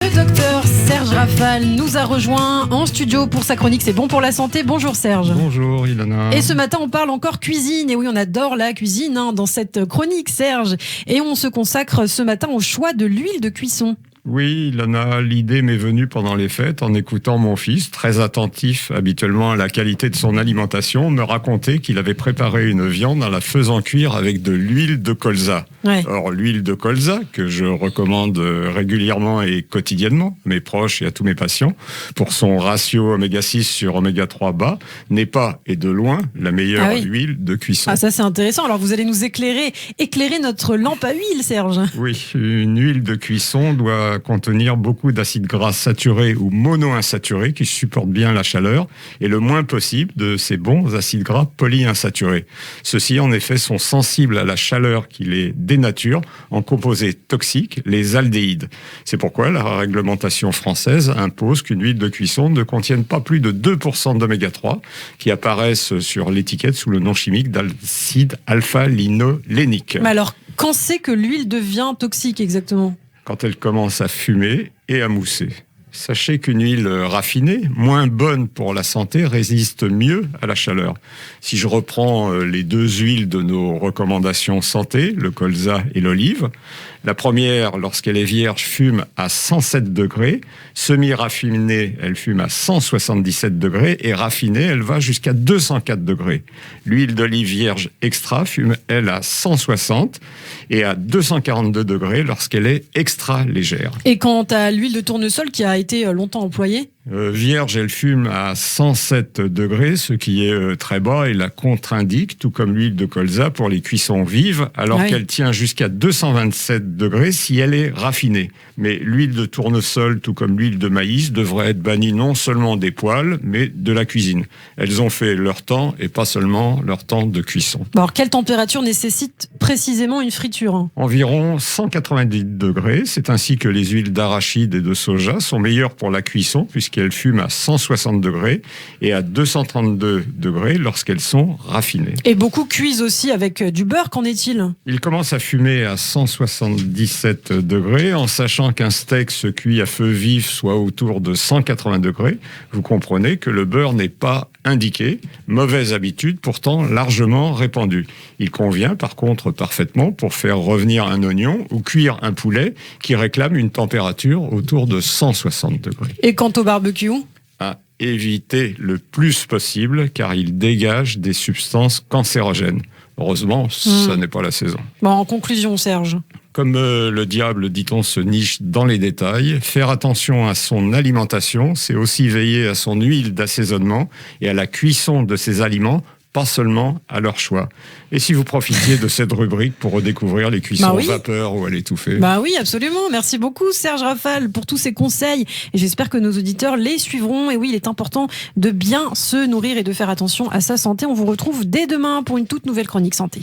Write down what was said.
Le docteur Serge Rafal nous a rejoint en studio pour sa chronique C'est bon pour la santé. Bonjour Serge. Bonjour Ilana. Et ce matin on parle encore cuisine. Et oui, on adore la cuisine dans cette chronique Serge. Et on se consacre ce matin au choix de l'huile de cuisson. Oui, Ilana, l'idée m'est venue pendant les fêtes en écoutant mon fils, très attentif habituellement à la qualité de son alimentation, me raconter qu'il avait préparé une viande en la faisant cuire avec de l'huile de colza. Ouais. Or, l'huile de colza, que je recommande régulièrement et quotidiennement à mes proches et à tous mes patients, pour son ratio oméga 6 sur oméga 3 bas, n'est pas, et de loin, la meilleure huile de cuisson. Ah, ça c'est intéressant. Alors vous allez nous éclairer notre lampe à huile, Serge. Oui, une huile de cuisson doit contenir beaucoup d'acides gras saturés ou monoinsaturés qui supportent bien la chaleur et le moins possible de ces bons acides gras polyinsaturés. Ceux-ci, en effet, sont sensibles à la chaleur qui les dénature en composés toxiques, les aldéhydes. C'est pourquoi la réglementation française impose qu'une huile de cuisson ne contienne pas plus de 2% d'oméga 3 qui apparaissent sur l'étiquette sous le nom chimique d'acide alpha-linolénique. Mais alors, quand c'est que l'huile devient toxique exactement ? Quand elle commence à fumer et à mousser. Sachez qu'une huile raffinée, moins bonne pour la santé, résiste mieux à la chaleur. Si je reprends les deux huiles de nos recommandations santé, le colza et l'olive, la première, lorsqu'elle est vierge, fume à 107 degrés. Semi-raffinée, elle fume à 177 degrés. Et raffinée, elle va jusqu'à 204 degrés. L'huile d'olive vierge extra fume, elle, à 160 et à 242 degrés lorsqu'elle est extra légère. Et quant à l'huile de tournesol qui a été longtemps employée ? Vierge, elle fume à 107 degrés, ce qui est très bas et la contre-indique, tout comme l'huile de colza pour les cuissons vives, alors qu'elle tient jusqu'à 227 degrés si elle est raffinée. Mais l'huile de tournesol, tout comme l'huile de maïs, devrait être bannie non seulement des poêles, mais de la cuisine. Elles ont fait leur temps et pas seulement leur temps de cuisson. Bon, alors, quelle température nécessite précisément une friture ? Environ 190 degrés. C'est ainsi que les huiles d'arachide et de soja sont meilleures pour la cuisson, puisqu'elles fument à 160 degrés et à 232 degrés lorsqu'elles sont raffinées. Et beaucoup cuisent aussi avec du beurre, qu'en est-il ? Il commence à fumer à 177 degrés, en sachant qu'un steak se cuit à feu vif, soit autour de 180 degrés. Vous comprenez que le beurre n'est pas indiqué, mauvaise habitude pourtant largement répandue. Il convient par contre parfaitement pour faire revenir un oignon ou cuire un poulet qui réclame une température autour de 160 degrés. Et quant au barbecue ? À éviter le plus possible car il dégage des substances cancérogènes. Heureusement, ça n'est pas la saison. Bon, en conclusion, Serge. Comme le diable, dit-on, se niche dans les détails, faire attention à son alimentation, c'est aussi veiller à son huile d'assaisonnement et à la cuisson de ses aliments, pas seulement à leur choix. Et si vous profitiez de cette rubrique pour redécouvrir les cuissons vapeur ou à l'étouffée. Bah oui, absolument. Merci beaucoup Serge Rafal pour tous ces conseils. Et j'espère que nos auditeurs les suivront. Et oui, il est important de bien se nourrir et de faire attention à sa santé. On vous retrouve dès demain pour une toute nouvelle chronique santé.